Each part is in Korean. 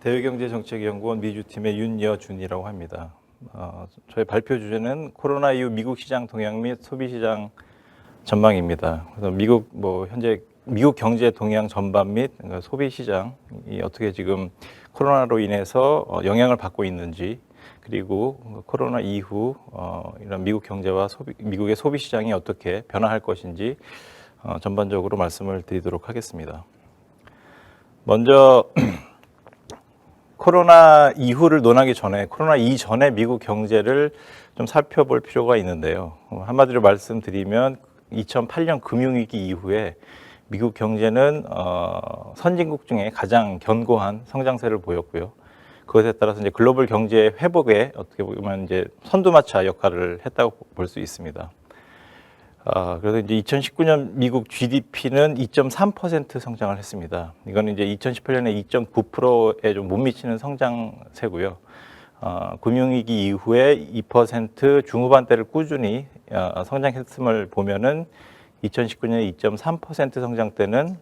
대외경제정책연구원 미주팀의 윤여준이라고 합니다. 저희 발표 주제는 코로나 이후 미국 시장 동향 및 소비시장 전망입니다. 그래서 현재 미국 경제 동향 전반 및 소비시장이 어떻게 지금 코로나로 인해서 영향을 받고 있는지, 그리고 코로나 이후 이런 미국 경제와 미국의 소비시장이 어떻게 변화할 것인지 전반적으로 말씀을 드리도록 하겠습니다. 먼저 코로나 이후를 논하기 전에 코로나 이전에 미국 경제를 좀 살펴볼 필요가 있는데요. 한마디로 말씀드리면 2008년 금융위기 이후에 미국 경제는 선진국 중에 가장 견고한 성장세를 보였고요. 그것에 따라서 이제 글로벌 경제 회복에 어떻게 보면 이제 선두마차 역할을 했다고 볼 수 있습니다. 그래서 이제 2019년 미국 GDP는 2.3% 성장을 했습니다. 이거는 이제 2018년에 2.9%에 좀 못 미치는 성장세고요. 금융위기 이후에 2% 중후반대를 꾸준히 성장했음을 보면은 2019년에 2.3% 성장 때는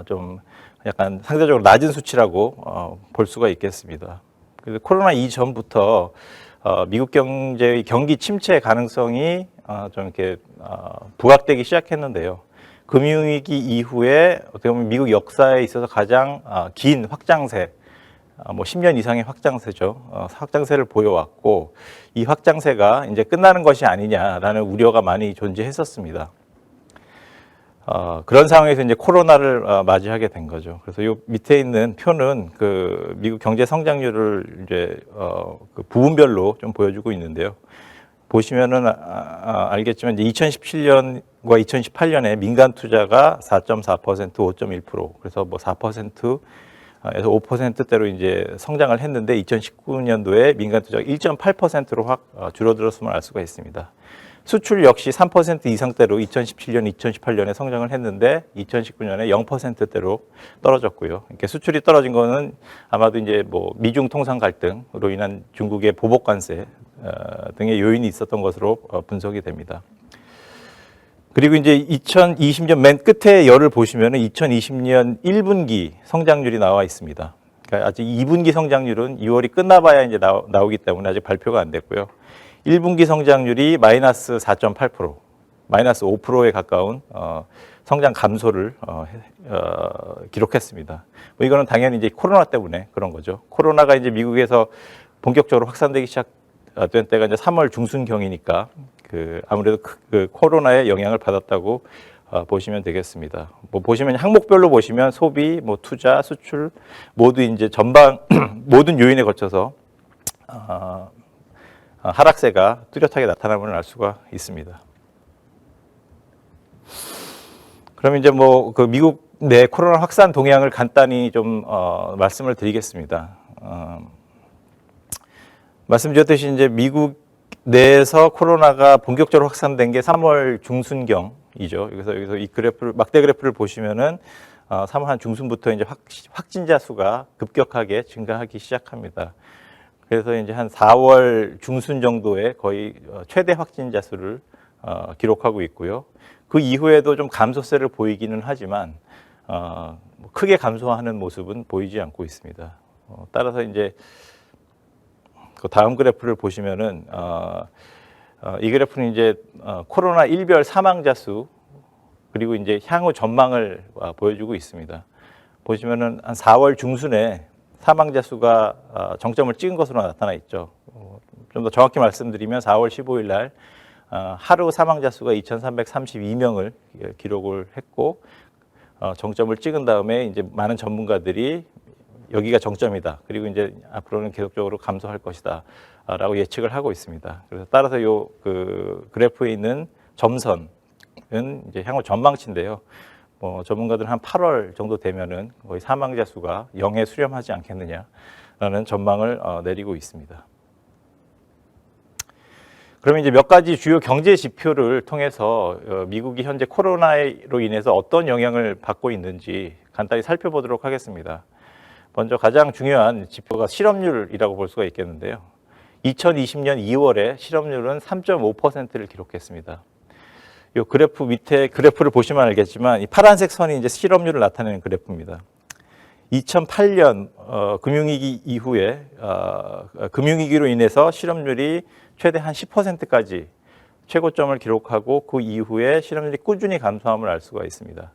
좀 약간 상대적으로 낮은 수치라고 볼 수가 있겠습니다. 그래서 코로나 이전부터 미국 경제의 경기 침체 가능성이 좀 이렇게 부각되기 시작했는데요. 금융위기 이후에 어떻게 보면 미국 역사에 있어서 가장 긴 확장세, 10년 이상의 확장세죠. 확장세를 보여왔고, 이 확장세가 이제 끝나는 것이 아니냐라는 우려가 많이 존재했었습니다. 그런 상황에서 이제 코로나를 맞이하게 된 거죠. 그래서 이 밑에 있는 표는 그 미국 경제 성장률을 이제 그 부분별로 좀 보여주고 있는데요. 보시면은 알겠지만 이제 2017년과 2018년에 민간 투자가 4.4%, 5.1%, 그래서 4%에서 5%대로 이제 성장을 했는데 2019년도에 민간 투자가 1.8%로 확 줄어들었음을 알 수가 있습니다. 수출 역시 3% 이상대로 2017년, 2018년에 성장을 했는데 2019년에 0%대로 떨어졌고요. 이렇게 수출이 떨어진 거는 아마도 이제 미중 통상 갈등으로 인한 중국의 보복 관세 등의 요인이 있었던 것으로 분석이 됩니다. 그리고 이제 2020년 맨 끝에 열을 보시면은 2020년 1분기 성장률이 나와 있습니다. 그러니까 아직 2분기 성장률은 2월이 끝나봐야 이제 나오기 때문에 아직 발표가 안 됐고요. 1분기 성장률이 마이너스 4.8%, 마이너스 5%에 가까운 성장 감소를 기록했습니다. 이거는 당연히 이제 코로나 때문에 그런 거죠. 코로나가 이제 미국에서 본격적으로 확산되기 시작된 때가 이제 3월 중순경이니까 아무래도 그 코로나의 영향을 받았다고 보시면 되겠습니다. 보시면 항목별로 보시면 소비, 투자, 수출 모두 이제 전방 모든 요인에 거쳐서 하락세가 뚜렷하게 나타남을 알 수가 있습니다. 그럼 이제 그 미국 내 코로나 확산 동향을 간단히 좀 말씀을 드리겠습니다. 말씀드렸듯이 이제 미국 내에서 코로나가 본격적으로 확산된 게 3월 중순경이죠. 여기서 이 막대 그래프를 보시면은 3월 한 중순부터 이제 확진자 수가 급격하게 증가하기 시작합니다. 그래서 이제 한 4월 중순 정도에 거의 최대 확진자 수를 기록하고 있고요. 그 이후에도 좀 감소세를 보이기는 하지만 크게 감소하는 모습은 보이지 않고 있습니다. 따라서 이제 그 다음 그래프를 보시면은 이 그래프는 이제 코로나 일별 사망자 수 그리고 이제 향후 전망을 보여주고 있습니다. 보시면은 한 4월 중순에 사망자 수가 정점을 찍은 것으로 나타나 있죠. 좀 더 정확히 말씀드리면 4월 15일 날 하루 사망자 수가 2,332명을 기록을 했고 정점을 찍은 다음에 이제 많은 전문가들이 여기가 정점이다. 그리고 이제 앞으로는 계속적으로 감소할 것이다. 라고 예측을 하고 있습니다. 그래서 따라서 그 그래프에 있는 점선은 이제 향후 전망치인데요. 전문가들은 한 8월 정도 되면은 거의 사망자 수가 0에 수렴하지 않겠느냐라는 전망을 내리고 있습니다. 그러면 이제 몇 가지 주요 경제 지표를 통해서 미국이 현재 코로나로 인해서 어떤 영향을 받고 있는지 간단히 살펴보도록 하겠습니다. 먼저 가장 중요한 지표가 실업률이라고 볼 수가 있겠는데요. 2020년 2월에 실업률은 3.5%를 기록했습니다. 이 그래프 밑에 그래프를 보시면 알겠지만 이 파란색 선이 이제 실업률을 나타내는 그래프입니다. 2008년 금융위기 이후에 금융위기로 인해서 실업률이 최대 한 10%까지 최고점을 기록하고 그 이후에 실업률이 꾸준히 감소함을 알 수가 있습니다.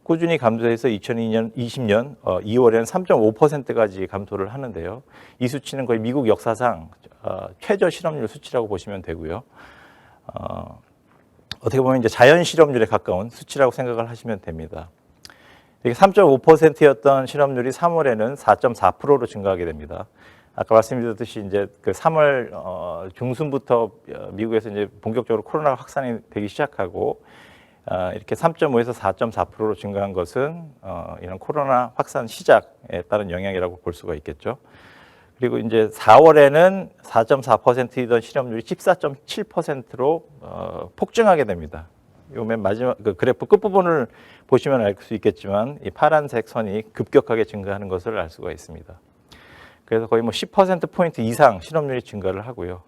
꾸준히 감소해서 2020년 2월에는 3.5%까지 감소를 하는데요. 이 수치는 거의 미국 역사상 최저 실업률 수치라고 보시면 되고요. 어떻게 보면 이제 자연 실업률에 가까운 수치라고 생각을 하시면 됩니다. 3.5%였던 실업률이 3월에는 4.4%로 증가하게 됩니다. 아까 말씀드렸듯이 이제 그 3월 중순부터 미국에서 이제 본격적으로 코로나가 확산이 되기 시작하고 이렇게 3.5에서 4.4%로 증가한 것은 이런 코로나 확산 시작에 따른 영향이라고 볼 수가 있겠죠. 그리고 이제 4월에는 4.4%이던 실업률이 14.7%로 폭증하게 됩니다. 요 맨 마지막 그 그래프 끝부분을 보시면 알 수 있겠지만 이 파란색 선이 급격하게 증가하는 것을 알 수가 있습니다. 그래서 거의 뭐 10%포인트 이상 실업률이 증가를 하고요.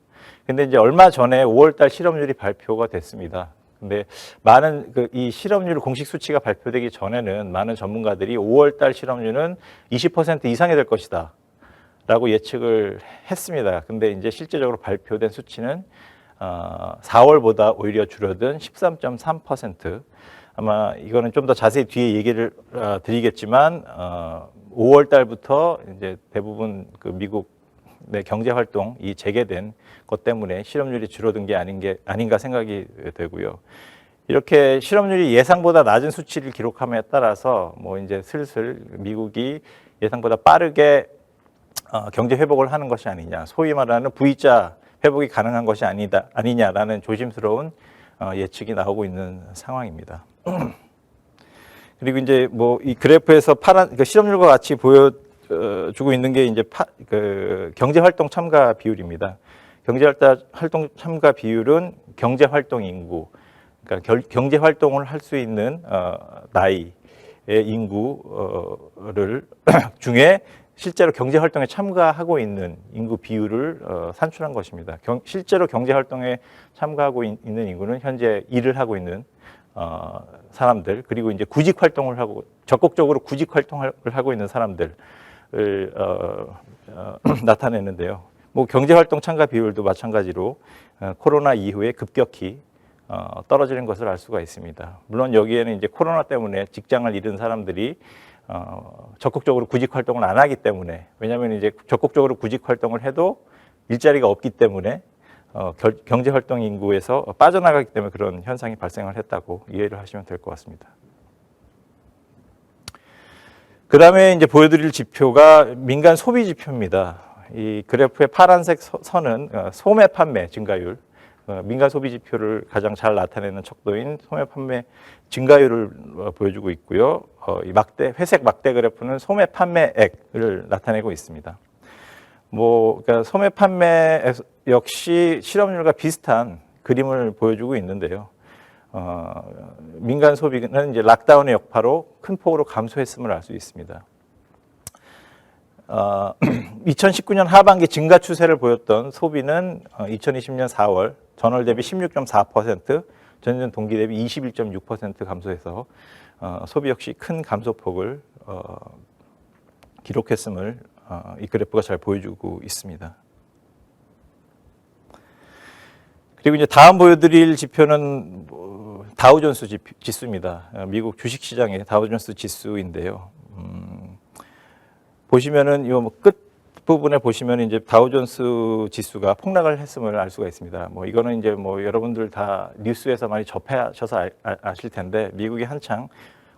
근데 이제 얼마 전에 5월달 실업률이 발표가 됐습니다. 근데 많은 이 실업률 공식 수치가 발표되기 전에는 많은 전문가들이 5월달 실업률은 20% 이상이 될 것이다 라고 예측을 했습니다. 근데 이제 실제적으로 발표된 수치는 4월보다 오히려 줄어든 13.3%. 아마 이거는 좀 더 자세히 뒤에 얘기를 드리겠지만 5월 달부터 이제 대부분 그 미국 내 경제 활동이 재개된 것 때문에 실업률이 줄어든 게 아닌가 생각이 되고요. 이렇게 실업률이 예상보다 낮은 수치를 기록함에 따라서 뭐 이제 슬슬 미국이 예상보다 빠르게 경제 회복을 하는 것이 아니냐, 소위 말하는 V자 회복이 가능한 것이 아니냐라는 조심스러운 예측이 나오고 있는 상황입니다. 그리고 이제 뭐 이 그래프에서 파란 실업률과 같이 보여주고 있는 게 이제 경제활동 참가 비율입니다. 경제활동 참가 비율은 경제활동 인구, 그러니까 경제활동을 할 수 있는 나이의 인구를 중에 실제로 경제활동에 참가하고 있는 인구 비율을 산출한 것입니다. 실제로 경제활동에 참가하고 있는 인구는 현재 일을 하고 있는 사람들, 그리고 이제 구직활동을 하고 적극적으로 구직활동을 하고 있는 사람들을 나타내는데요. 뭐 경제활동 참가 비율도 마찬가지로 코로나 이후에 급격히 떨어지는 것을 알 수가 있습니다. 물론 여기에는 이제 코로나 때문에 직장을 잃은 사람들이 적극적으로 구직 활동을 안 하기 때문에, 왜냐하면 이제 적극적으로 구직 활동을 해도 일자리가 없기 때문에 경제 활동 인구에서 빠져나가기 때문에 그런 현상이 발생을 했다고 이해를 하시면 될 것 같습니다. 그 다음에 이제 보여드릴 지표가 민간 소비 지표입니다. 이 그래프의 파란색 선은 소매 판매 증가율, 민간 소비 지표를 가장 잘 나타내는 척도인 소매 판매 증가율을 보여주고 있고요. 이 회색 막대 그래프는 소매 판매액을 나타내고 있습니다. 그러니까 소매 판매 역시 실업률과 비슷한 그림을 보여주고 있는데요. 민간 소비는 이제 락다운의 여파로 큰 폭으로 감소했음을 알 수 있습니다. 2019년 하반기 증가 추세를 보였던 소비는 2020년 4월 전월 대비 16.4%, 전년 동기 대비 21.6% 감소해서 소비 역시 큰 감소폭을 기록했음을 이 그래프가 잘 보여주고 있습니다. 그리고 이제 다음 보여드릴 지표는 다우존스 지수입니다. 미국 주식시장의 다우존스 지수인데요. 보시면은 끝 부분에 보시면 이제 다우존스 지수가 폭락을 했음을 알 수가 있습니다. 이거는 이제 여러분들 다 뉴스에서 많이 접하셔서 아실 텐데, 미국이 한창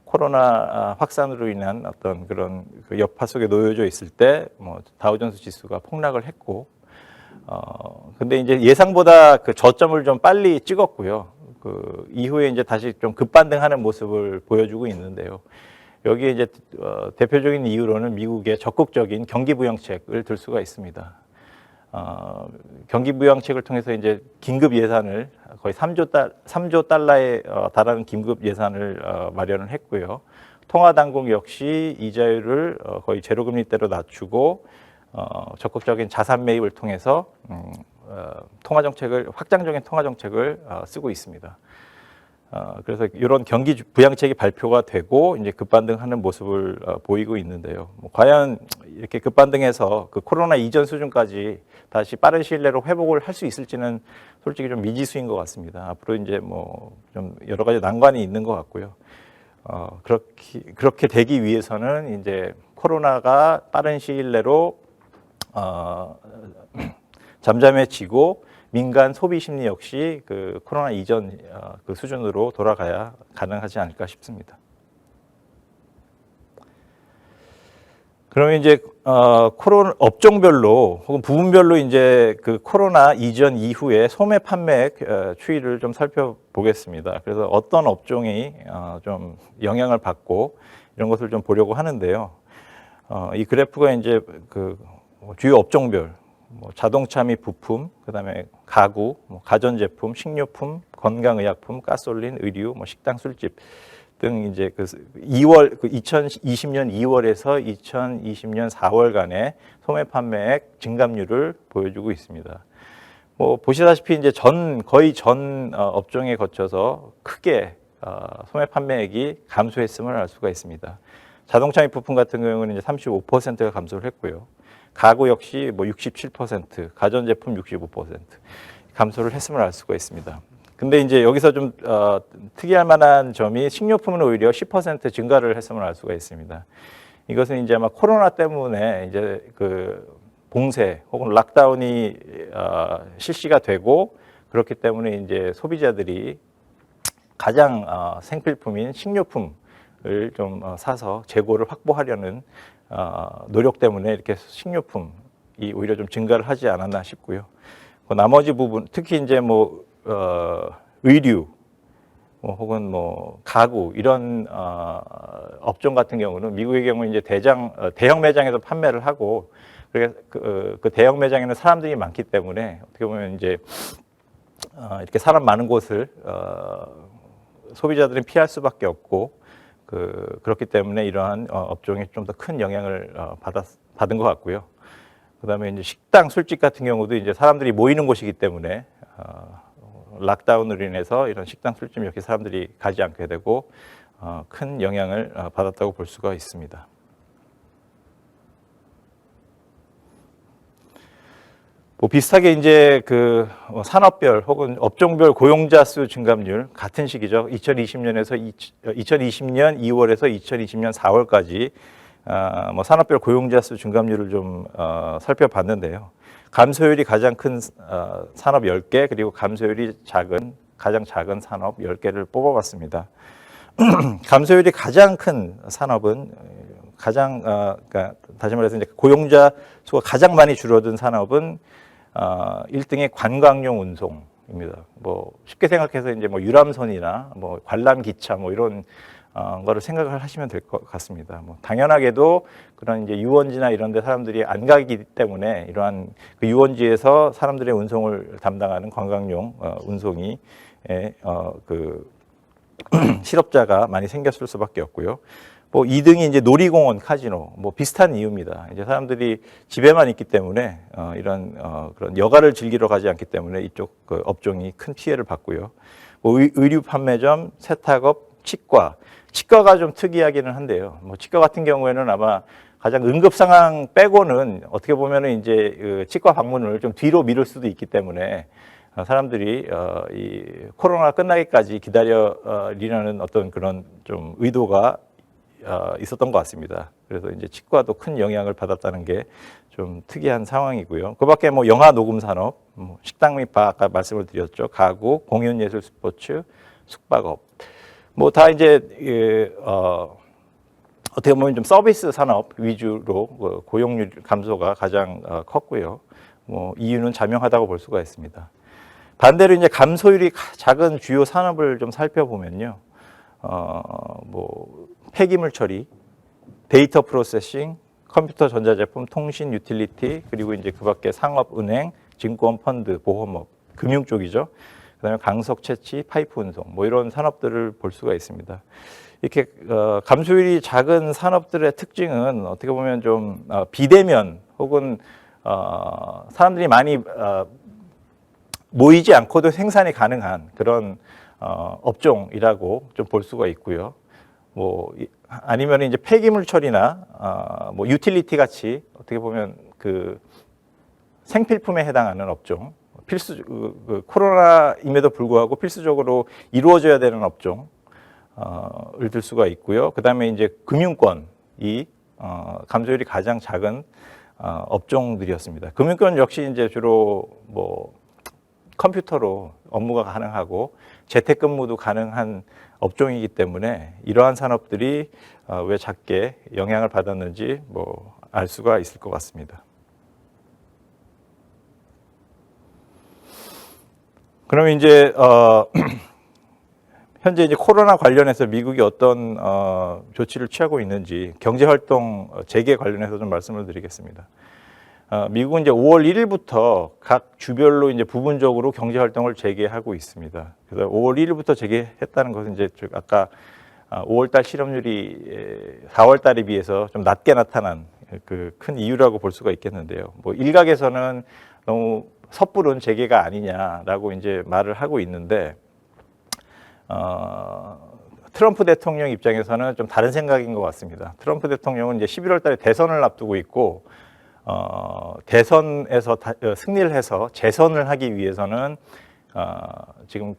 코로나 확산으로 인한 어떤 그런 여파 속에 놓여져 있을 때 다우존스 지수가 폭락을 했고, 근데 이제 예상보다 그 저점을 좀 빨리 찍었고요. 그 이후에 이제 다시 좀 급반등하는 모습을 보여주고 있는데요. 여기에 이제 대표적인 이유로는 미국의 적극적인 경기 부양책을 들 수가 있습니다. 경기 부양책을 통해서 이제 긴급 예산을 거의 3조 달러에 달하는 긴급 예산을 마련을 했고요. 통화 당국 역시 이자율을 거의 제로금리대로 낮추고 적극적인 자산 매입을 통해서 확장적인 통화 정책을 쓰고 있습니다. 그래서 이런 경기 부양책이 발표가 되고 이제 급반등하는 모습을 보이고 있는데요. 뭐 과연 이렇게 급반등해서 그 코로나 이전 수준까지 다시 빠른 시일 내로 회복을 할 수 있을지는 솔직히 좀 미지수인 것 같습니다. 앞으로 이제 뭐 좀 여러 가지 난관이 있는 것 같고요. 그렇게 되기 위해서는 이제 코로나가 빠른 시일 내로 잠잠해지고 민간 소비 심리 역시 그 코로나 이전 그 수준으로 돌아가야 가능하지 않을까 싶습니다. 그러면 이제 코로나 업종별로 혹은 부분별로 이제 그 코로나 이전 이후에 소매 판매액 추이를 좀 살펴보겠습니다. 그래서 어떤 업종이 좀 영향을 받고 이런 것을 좀 보려고 하는데요. 이 그래프가 이제 그 주요 업종별 뭐 자동차 및 부품, 그다음에 가구, 뭐 가전제품, 식료품, 건강의약품, 가솔린, 의류, 뭐 식당, 술집 등 이제 그 2020년 2월에서 2020년 4월간의 소매 판매액 증감률을 보여주고 있습니다. 뭐 보시다시피 이제 거의 전 업종에 거쳐서 크게 소매 판매액이 감소했음을 알 수가 있습니다. 자동차 및 부품 같은 경우는 이제 35%가 감소를 했고요. 가구 역시 뭐 67%, 가전제품 65% 감소를 했음을 알 수가 있습니다. 근데 이제 여기서 좀 특이할 만한 점이 식료품은 오히려 10% 증가를 했음을 알 수가 있습니다. 이것은 이제 아마 코로나 때문에 이제 그 봉쇄 혹은 락다운이 실시가 되고 그렇기 때문에 이제 소비자들이 가장 생필품인 식료품을 좀 사서 재고를 확보하려는 노력 때문에 이렇게 식료품이 오히려 좀 증가를 하지 않았나 싶고요. 그 나머지 부분 특히 이제 뭐 의류 혹은 뭐 가구 이런 업종 같은 경우는 미국의 경우 이제 대형 매장에서 판매를 하고 그 대형 매장에는 사람들이 많기 때문에 어떻게 보면 이제 이렇게 사람 많은 곳을 소비자들은 피할 수밖에 없고 그렇기 때문에 이러한 업종에 좀 더 큰 영향을 받은 것 같고요. 그다음에 이제 식당, 술집 같은 경우도 이제 사람들이 모이는 곳이기 때문에 락다운으로 인해서 이런 식당, 술집 이렇게 사람들이 가지 않게 되고 큰 영향을 받았다고 볼 수가 있습니다. 뭐 비슷하게 이제 그 산업별 혹은 업종별 고용자 수 증감률 같은 시기죠. 2020년 2월에서 2020년 4월까지 뭐 산업별 고용자 수 증감률을 좀 살펴봤는데요. 감소율이 가장 큰 산업 10개 그리고 감소율이 가장 작은 산업 10개를 뽑아봤습니다. 감소율이 가장 큰 산업은 그러니까 다시 말해서 이제 고용자 수가 가장 많이 줄어든 산업은 1등의 관광용 운송입니다. 뭐 쉽게 생각해서 이제 뭐 유람선이나 뭐 관람 기차 뭐 이런 거를 생각을 하시면 될 것 같습니다. 뭐 당연하게도 그런 이제 유원지나 이런 데 사람들이 안 가기 때문에 이러한 그 유원지에서 사람들의 운송을 담당하는 관광용 운송이 그 실업자가 많이 생겼을 수밖에 없고요. 뭐 2등이 이제 놀이공원, 카지노, 뭐 비슷한 이유입니다. 이제 사람들이 집에만 있기 때문에 이런 그런 여가를 즐기러 가지 않기 때문에 이쪽 그 업종이 큰 피해를 받고요. 뭐 의류 판매점, 세탁업, 치과가 좀 특이하기는 한데요. 뭐 치과 같은 경우에는 아마 가장 응급 상황 빼고는 어떻게 보면은 이제 그 치과 방문을 좀 뒤로 미룰 수도 있기 때문에 사람들이 이 코로나가 끝나기까지 기다리려는 어떤 그런 좀 의도가 있었던 것 같습니다. 그래서 이제 치과도 큰 영향을 받았다는 게 좀 특이한 상황이고요. 그밖에 뭐 영화 녹음 산업, 뭐 식당 및 바 아까 말씀을 드렸죠. 가구, 공연 예술 스포츠, 숙박업. 뭐 다 이제 어떻게 보면 좀 서비스 산업 위주로 고용률 감소가 가장 컸고요. 뭐 이유는 자명하다고 볼 수가 있습니다. 반대로 이제 감소율이 작은 주요 산업을 좀 살펴보면요. 뭐 폐기물 처리, 데이터 프로세싱, 컴퓨터 전자제품, 통신, 유틸리티, 그리고 이제 그밖에 상업, 은행, 증권, 펀드, 보험업, 금융 쪽이죠. 그다음에 강석 채취, 파이프 운송, 뭐 이런 산업들을 볼 수가 있습니다. 이렇게 감소율이 작은 산업들의 특징은 어떻게 보면 좀 비대면 혹은 사람들이 많이 모이지 않고도 생산이 가능한 그런 업종이라고 좀 볼 수가 있고요. 뭐 아니면 이제 폐기물 처리나 뭐 유틸리티 같이 어떻게 보면 그 생필품에 해당하는 업종, 코로나임에도 불구하고 필수적으로 이루어져야 되는 업종을 들 수가 있고요. 그다음에 이제 금융권이 감소율이 가장 작은 업종들이었습니다. 금융권 역시 이제 주로 뭐 컴퓨터로 업무가 가능하고 재택근무도 가능한 업종이기 때문에 이러한 산업들이 왜 작게 영향을 받았는지 뭐 알 수가 있을 것 같습니다. 그러면 이제 현재 이제 코로나 관련해서 미국이 어떤 조치를 취하고 있는지 경제활동 재개 관련해서 좀 말씀을 드리겠습니다. 미국은 이제 5월 1일부터 각 주별로 이제 부분적으로 경제활동을 재개하고 있습니다. 그래서 5월 1일부터 재개했다는 것은 이제 아까 5월달 실업률이 4월달에 비해서 좀 낮게 나타난 그 큰 이유라고 볼 수가 있겠는데요. 뭐 일각에서는 너무 섣부른 재개가 아니냐라고 이제 말을 하고 있는데 트럼프 대통령 입장에서는 좀 다른 생각인 것 같습니다. 트럼프 대통령은 이제 11월달에 대선을 앞두고 있고 대선에서 승리를 해서 재선을 하기 위해서는 지금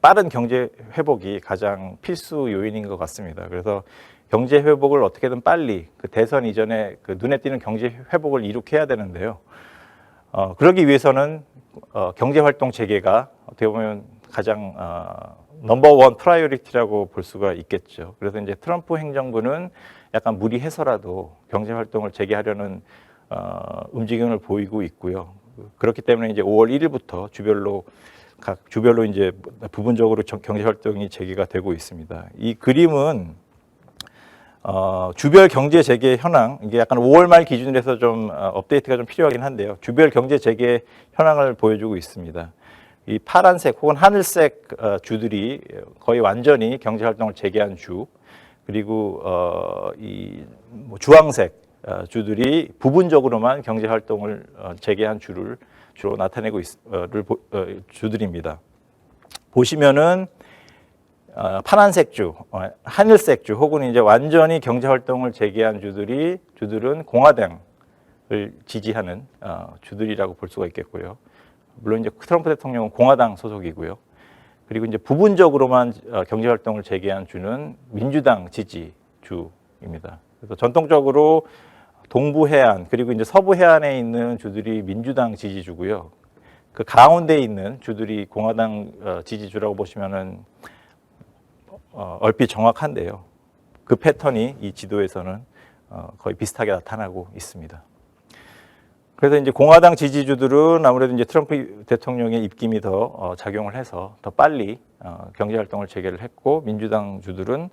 빠른 경제 회복이 가장 필수 요인인 것 같습니다. 그래서 경제 회복을 어떻게든 빨리 그 대선 이전에 그 눈에 띄는 경제 회복을 이룩해야 되는데요. 그러기 위해서는 경제 활동 재개가 어떻게 보면 가장 넘버원 프라이어리티라고 볼 수가 있겠죠. 그래서 이제 트럼프 행정부는 약간 무리해서라도 경제 활동을 재개하려는 움직임을 보이고 있고요. 그렇기 때문에 이제 5월 1일부터 각 주별로 이제 부분적으로 경제 활동이 재개가 되고 있습니다. 이 그림은 주별 경제 재개 현황, 이게 약간 5월 말 기준으로 해서 좀 업데이트가 좀 필요하긴 한데요. 주별 경제 재개 현황을 보여주고 있습니다. 이 파란색 혹은 하늘색 주들이 거의 완전히 경제 활동을 재개한 주, 그리고 뭐 주황색 주들이 부분적으로만 경제 활동을 재개한 주를 주로 나타내고 주들입니다. 보시면은 파란색 주, 하늘색 주 혹은 이제 완전히 경제 활동을 재개한 주들은 공화당을 지지하는 주들이라고 볼 수가 있겠고요. 물론 이제 트럼프 대통령은 공화당 소속이고요. 그리고 이제 부분적으로만 경제 활동을 재개한 주는 민주당 지지주입니다. 그래서 전통적으로 동부 해안 그리고 이제 서부 해안에 있는 주들이 민주당 지지주고요. 그 가운데 있는 주들이 공화당 지지주라고 보시면은 얼핏 정확한데요. 그 패턴이 이 지도에서는 거의 비슷하게 나타나고 있습니다. 그래서 이제 공화당 지지주들은 아무래도 이제 트럼프 대통령의 입김이 더 작용을 해서 더 빨리 경제 활동을 재개를 했고, 민주당 주들은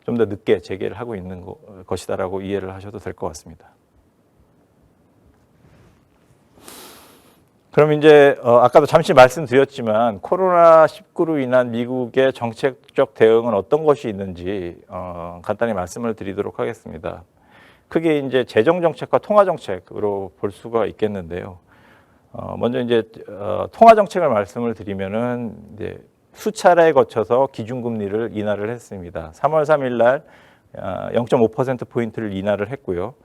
좀 더 늦게 재개를 하고 있는 것이다라고 이해를 하셔도 될 것 같습니다. 그럼 이제 아까도 잠시 말씀드렸지만 코로나19로 인한 미국의 정책적 대응은 어떤 것이 있는지 간단히 말씀을 드리도록 하겠습니다. 크게 이제 재정 정책과 통화 정책으로 볼 수가 있겠는데요. 먼저 이제 통화 정책을 말씀을 드리면은 이제 수차례에 거쳐서 기준금리를 인하를 했습니다. 3월 3일 날 0.5% 포인트를 인하를 했고요.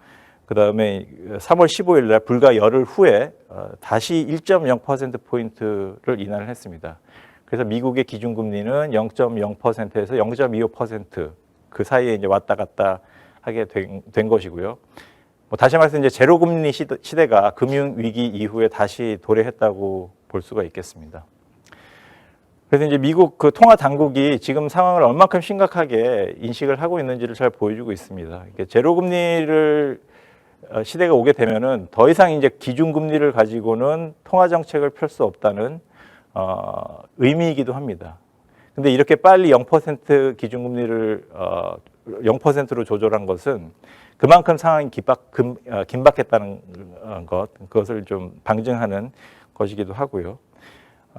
그 다음에 3월 15일 날 불과 열흘 후에 다시 1.0% 포인트를 인하를 했습니다. 그래서 미국의 기준금리는 0.0%에서 0.25% 그 사이에 이제 왔다 갔다 하게 된 것이고요. 뭐 다시 말해서 이제 제로금리 시대가 금융위기 이후에 다시 도래했다고 볼 수가 있겠습니다. 그래서 이제 미국 그 통화 당국이 지금 상황을 얼마큼 심각하게 인식을 하고 있는지를 잘 보여주고 있습니다. 제로금리를 시대가 오게 되면은 더 이상 이제 기준금리를 가지고는 통화 정책을 펼 수 없다는 의미이기도 합니다. 근데 이렇게 빨리 0% 기준금리를 0%로 조절한 것은 그만큼 상황이 긴박했다는 그것을 좀 방증하는 것이기도 하고요.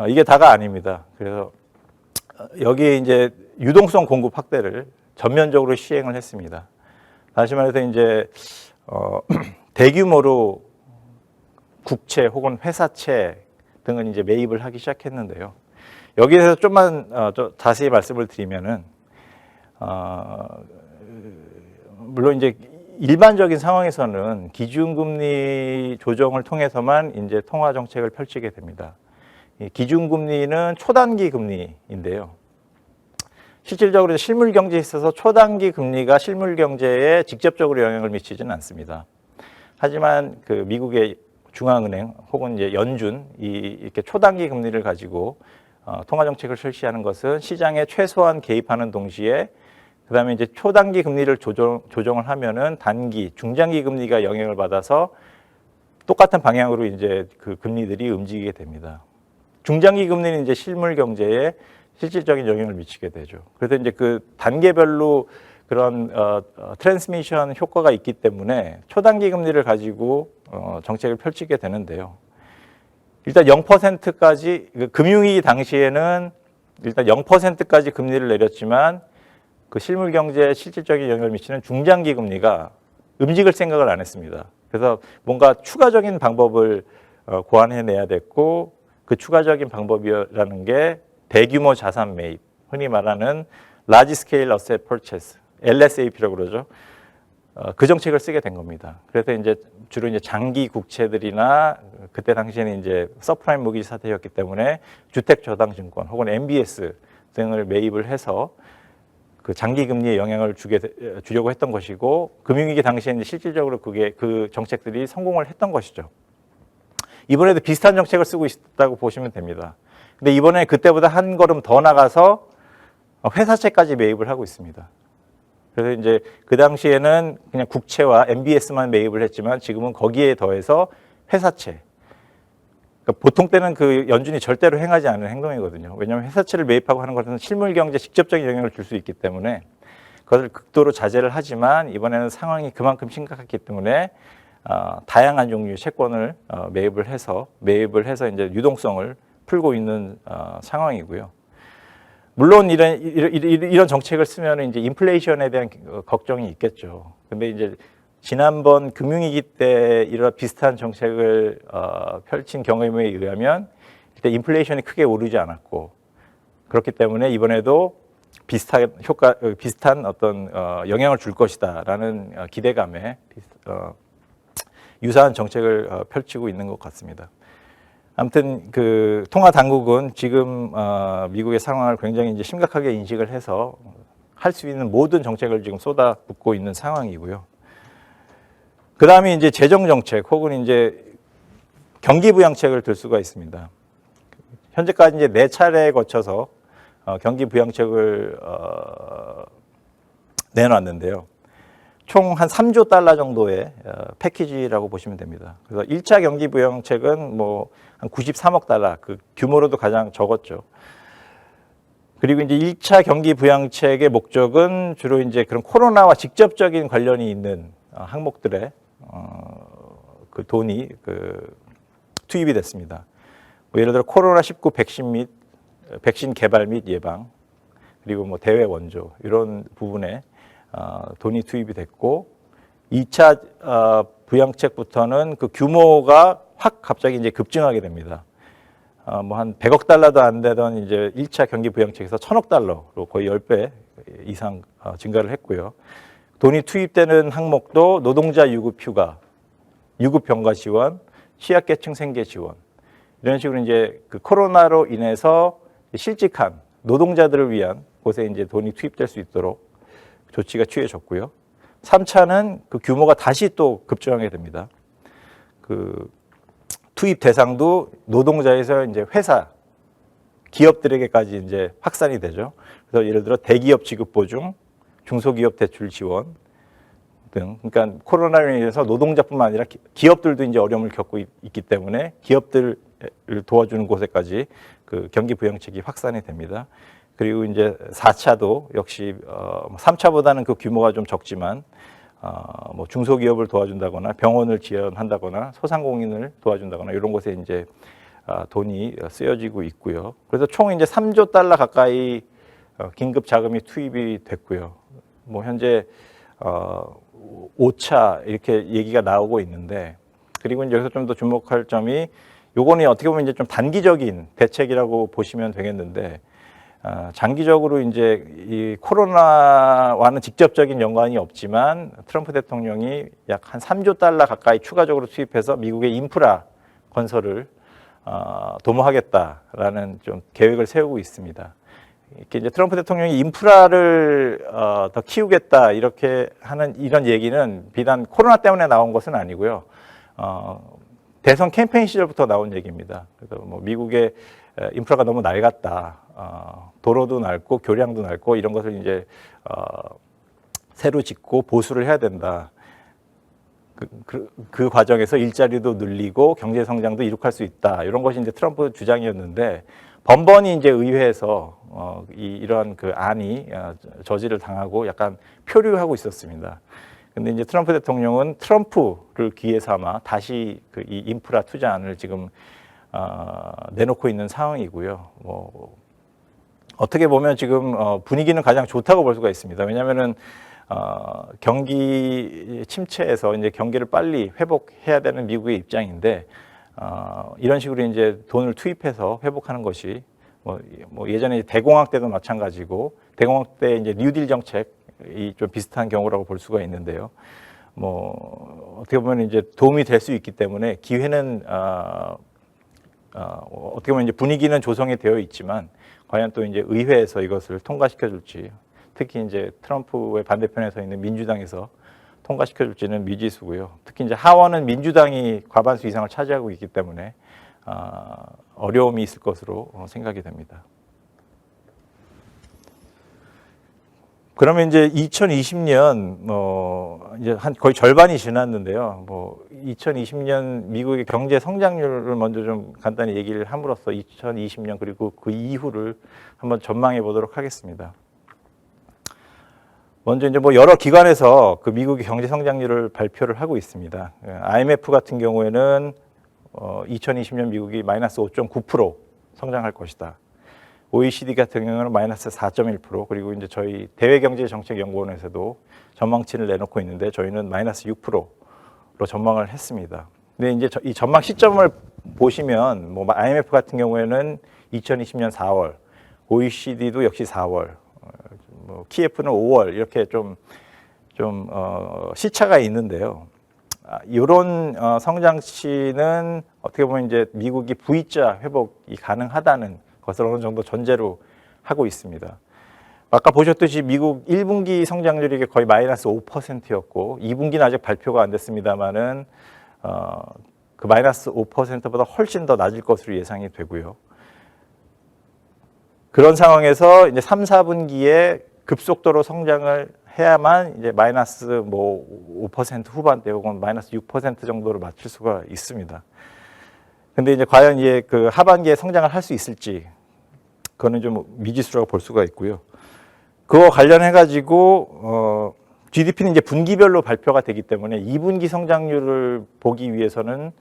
이게 다가 아닙니다. 그래서 여기에 이제 유동성 공급 확대를 전면적으로 시행을 했습니다. 다시 말해서 이제 대규모로 국채 혹은 회사채 등은 이제 매입을 하기 시작했는데요. 여기에서 좀만 좀 자세히 말씀을 드리면은 물론 이제 일반적인 상황에서는 기준금리 조정을 통해서만 이제 통화 정책을 펼치게 됩니다. 이 기준금리는 초단기 금리인데요. 실질적으로 실물 경제에 있어서 초단기 금리가 실물 경제에 직접적으로 영향을 미치지는 않습니다. 하지만 그 미국의 중앙은행 혹은 이제 연준 이렇게 초단기 금리를 가지고 통화 정책을 실시하는 것은 시장에 최소한 개입하는 동시에 그다음에 이제 초단기 금리를 조정을 하면은 단기, 중장기 금리가 영향을 받아서 똑같은 방향으로 이제 그 금리들이 움직이게 됩니다. 중장기 금리는 이제 실물 경제에 실질적인 영향을 미치게 되죠. 그래서 이제 그 단계별로 그런 트랜스미션 효과가 있기 때문에 초단기 금리를 가지고 정책을 펼치게 되는데요. 일단 0%까지 금융위기 당시에는 일단 0%까지 금리를 내렸지만 그 실물 경제에 실질적인 영향을 미치는 중장기 금리가 움직일 생각을 안 했습니다. 그래서 뭔가 추가적인 방법을 고안해내야 됐고 그 추가적인 방법이라는 게 대규모 자산 매입, 흔히 말하는 Large Scale Asset Purchase, LSAP라고 그러죠. 그 정책을 쓰게 된 겁니다. 그래서 이제 주로 이제 장기 국채들이나 그때 당시에는 이제 서프라임 모기지 사태였기 때문에 주택저당증권 혹은 MBS 등을 매입을 해서 그 장기 금리에 영향을 주려고 했던 것이고 금융위기 당시에는 실질적으로 그 정책들이 성공을 했던 것이죠. 이번에도 비슷한 정책을 쓰고 있다고 보시면 됩니다. 근데 이번에 그때보다 한 걸음 더 나가서 회사채까지 매입을 하고 있습니다. 그래서 이제 그 당시에는 그냥 국채와 MBS만 매입을 했지만 지금은 거기에 더해서 회사채. 그러니까 보통 때는 그 연준이 절대로 행하지 않은 행동이거든요. 왜냐하면 회사채를 매입하고 하는 것은 실물 경제에 직접적인 영향을 줄 수 있기 때문에 그것을 극도로 자제를 하지만 이번에는 상황이 그만큼 심각했기 때문에 다양한 종류의 채권을 매입을 해서 이제 유동성을 풀고 있는 상황이고요. 물론 이런 정책을 쓰면 이제 인플레이션에 대한 걱정이 있겠죠. 근데 이제 지난번 금융위기 때 이런 비슷한 정책을 펼친 경험에 의하면 일단 인플레이션이 크게 오르지 않았고 그렇기 때문에 이번에도 비슷한 어떤 영향을 줄 것이다라는 기대감에 유사한 정책을 펼치고 있는 것 같습니다. 아무튼 그 통화 당국은 지금 미국의 상황을 굉장히 이제 심각하게 인식을 해서 할 수 있는 모든 정책을 지금 쏟아붓고 있는 상황이고요. 그 다음에 이제 재정 정책 혹은 이제 경기 부양책을 들 수가 있습니다. 현재까지 이제 4차례에 거쳐서 경기 부양책을 내놨는데요. 총 한 3조 달러 정도의 패키지라고 보시면 됩니다. 그래서 1차 경기 부양책은 뭐 한 93억 달러, 그 규모로도 가장 적었죠. 그리고 이제 1차 경기 부양책의 목적은 주로 이제 그런 코로나와 직접적인 관련이 있는 항목들에 그 돈이 투입이 됐습니다. 뭐 예를 들어 코로나19 백신 개발 및 예방, 그리고 뭐 대외 원조 이런 부분에 돈이 투입이 됐고 2차 부양책부터는 그 규모가 확 갑자기 이제 급증하게 됩니다. 뭐 한 100억 달러도 안 되던 이제 1차 경기 부양책에서 1000억 달러로 거의 10배 이상 증가를 했고요. 돈이 투입되는 항목도 노동자 유급 휴가, 유급 병가 지원, 취약계층 생계 지원 이런 식으로 이제 그 코로나로 인해서 실직한 노동자들을 위한 곳에 이제 돈이 투입될 수 있도록 조치가 취해졌고요. 3차는 그 규모가 다시 또 급증하게 됩니다. 그 투입 대상도 노동자에서 이제 회사, 기업들에게까지 이제 확산이 되죠. 그래서 예를 들어 대기업 지급 보증, 중소기업 대출 지원 등. 그러니까 코로나로 인해서 노동자뿐만 아니라 기업들도 이제 어려움을 겪고 있기 때문에 기업들을 도와주는 곳에까지 그 경기 부양책이 확산이 됩니다. 그리고 이제 4차도 역시 3차보다는 그 규모가 좀 적지만 뭐 중소기업을 도와준다거나 병원을 지원한다거나 소상공인을 도와준다거나 이런 곳에 이제 돈이 쓰여지고 있고요. 그래서 총 이제 3조 달러 가까이 긴급 자금이 투입이 됐고요. 뭐 현재 5차 이렇게 얘기가 나오고 있는데 그리고 이제 여기서 좀 더 주목할 점이 요거는 어떻게 보면 이제 좀 단기적인 대책이라고 보시면 되겠는데, 장기적으로 이제 이 코로나와는 직접적인 연관이 없지만 트럼프 대통령이 약 한 3조 달러 가까이 추가적으로 투입해서 미국의 인프라 건설을 도모하겠다라는 좀 계획을 세우고 있습니다. 이렇게 이제 트럼프 대통령이 인프라를 더 키우겠다 이렇게 하는 이런 얘기는 비단 코로나 때문에 나온 것은 아니고요. 대선 캠페인 시절부터 나온 얘기입니다. 그래서 뭐 미국의 인프라가 너무 낡았다. 도로도 낡고 교량도 낡고 이런 것을 이제 새로 짓고 보수를 해야 된다. 그 과정에서 일자리도 늘리고 경제 성장도 이룩할 수 있다. 이런 것이 이제 트럼프 주장이었는데 번번이 이제 의회에서 이런 그 안이 저지를 당하고 약간 표류하고 있었습니다. 근데 이제 트럼프 대통령은 트럼프를 기회 삼아 다시 이 인프라 투자안을 지금 내놓고 있는 상황이고요. 뭐 어떻게 보면 지금 분위기는 가장 좋다고 볼 수가 있습니다. 왜냐하면은 경기 침체에서 이제 경기를 빨리 회복해야 되는 미국의 입장인데 이런 식으로 이제 돈을 투입해서 회복하는 것이 뭐 예전에 대공황 때도 마찬가지고 대공황 때 이제 뉴딜 정책이 좀 비슷한 경우라고 볼 수가 있는데요. 뭐 어떻게 보면 이제 도움이 될 수 있기 때문에 기회는 어떻게 보면 이제 분위기는 조성이 되어 있지만 과연 또 이제 의회에서 이것을 통과시켜 줄지, 특히 이제 트럼프의 반대편에서 있는 민주당에서 통과시켜 줄지는 미지수고요. 특히 이제 하원은 민주당이 과반수 이상을 차지하고 있기 때문에 어려움이 있을 것으로 생각이 됩니다. 그러면 이제 2020년 이제 한 거의 절반이 지났는데요. 뭐 2020년 미국의 경제 성장률을 먼저 좀 간단히 얘기를 함으로써 2020년 그리고 그 이후를 한번 전망해 보도록 하겠습니다. 먼저 이제 뭐 여러 기관에서 그 미국의 경제 성장률을 발표를 하고 있습니다. IMF 같은 경우에는 2020년 미국이 마이너스 5.9% 성장할 것이다. OECD 같은 경우는 마이너스 4.1%, 그리고 이제 저희 대외경제정책연구원에서도 전망치를 내놓고 있는데 저희는 마이너스 6%로 전망을 했습니다. 근데 이제 이 전망 시점을 보시면 뭐 IMF 같은 경우에는 2020년 4월, OECD도 역시 4월, 뭐 KF는 5월 이렇게 좀 시차가 있는데요. 이런 성장치는 어떻게 보면 이제 미국이 V자 회복이 가능하다는 것을 어느 정도 전제로 하고 있습니다. 아까 보셨듯이 미국 1분기 성장률이 거의 마이너스 5%였고 2분기는 아직 발표가 안 됐습니다만은 그 마이너스 5%보다 훨씬 더 낮을 것으로 예상이 되고요. 그런 상황에서 이제 3, 4분기에 급속도로 성장을 해야만 이제 마이너스 뭐 5% 후반대 혹은 마이너스 6% 정도로 맞출 수가 있습니다. 근데 이제 과연 이제 그 하반기에 성장을 할 수 있을지 그거는 좀 미지수라고 볼 수가 있고요. 그거 관련해 가지고 GDP는 이제 분기별로 발표가 되기 때문에 2분기 성장률을 보기 위해서는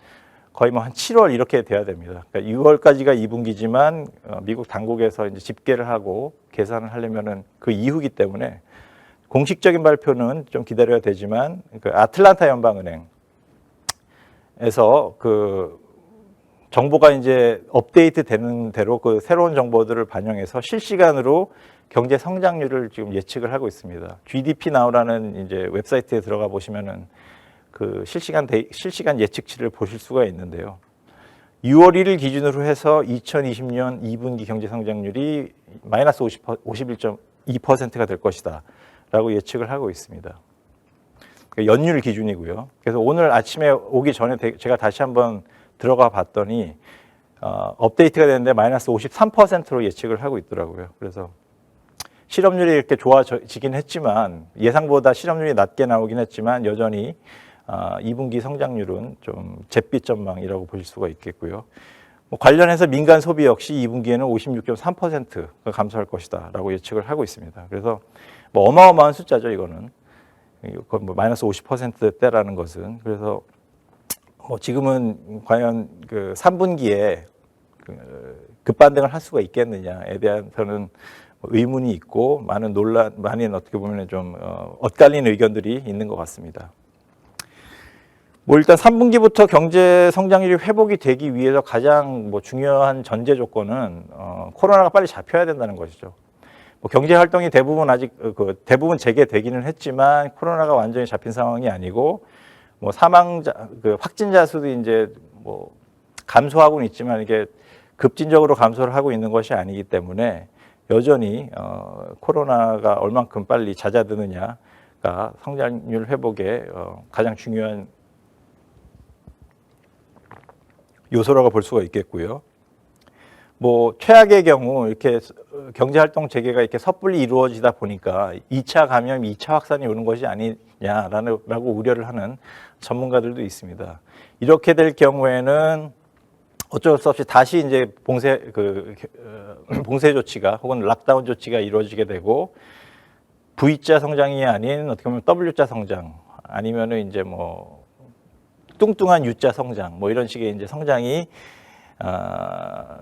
거의 뭐 한 7월 이렇게 돼야 됩니다. 그러니까 6월까지가 2분기지만 미국 당국에서 이제 집계를 하고 계산을 하려면은 그 이후기 때문에 공식적인 발표는 좀 기다려야 되지만 그 아틀란타 연방은행에서 그 정보가 이제 업데이트 되는 대로 그 새로운 정보들을 반영해서 실시간으로 경제 성장률을 지금 예측을 하고 있습니다. GDP Now라는 이제 웹사이트에 들어가 보시면은 그 실시간 예측치를 보실 수가 있는데요. 6월 1일 기준으로 해서 2020년 2분기 경제 성장률이 마이너스 51.2%가 될 것이다 라고 예측을 하고 있습니다. 연율 기준이고요. 그래서 오늘 아침에 오기 전에 제가 다시 한번 들어가 봤더니 업데이트가 됐는데 마이너스 53%로 예측을 하고 있더라고요. 그래서 실업률이 이렇게 좋아지긴 했지만 예상보다 실업률이 낮게 나오긴 했지만 여전히 2분기 성장률은 좀 잿빛 전망이라고 보실 수가 있겠고요. 뭐 관련해서 민간 소비 역시 2분기에는 56.3%가 감소할 것이다 라고 예측을 하고 있습니다. 그래서 뭐 어마어마한 숫자죠. 이거는 뭐 마이너스 50%대라는 것은. 그래서 뭐 지금은 과연 그 3분기에 급반등을 할 수가 있겠느냐에 대한 저는 의문이 있고 많은 어떻게 보면 좀 엇갈리는 의견들이 있는 것 같습니다. 뭐 일단 3분기부터 경제 성장률이 회복이 되기 위해서 가장 뭐 중요한 전제 조건은 코로나가 빨리 잡혀야 된다는 것이죠. 뭐 경제 활동이 대부분 아직 대부분 재개되기는 했지만 코로나가 완전히 잡힌 상황이 아니고 뭐 사망자 확진자 수도 이제 뭐 감소하고는 있지만 이게 급진적으로 감소를 하고 있는 것이 아니기 때문에 여전히 코로나가 얼만큼 빨리 잦아드느냐가 성장률 회복에 가장 중요한 요소라고 볼 수가 있겠고요. 뭐 최악의 경우 이렇게 경제 활동 재개가 이렇게 섣불리 이루어지다 보니까 2차 감염, 2차 확산이 오는 것이 아니냐라고 우려를 하는 전문가들도 있습니다. 이렇게 될 경우에는 어쩔 수 없이 다시 이제 봉쇄 조치가 혹은 락다운 조치가 이루어지게 되고 V자 성장이 아닌 어떻게 보면 W자 성장 아니면은 이제 뭐 뚱뚱한 U자 성장 뭐 이런 식의 이제 성장이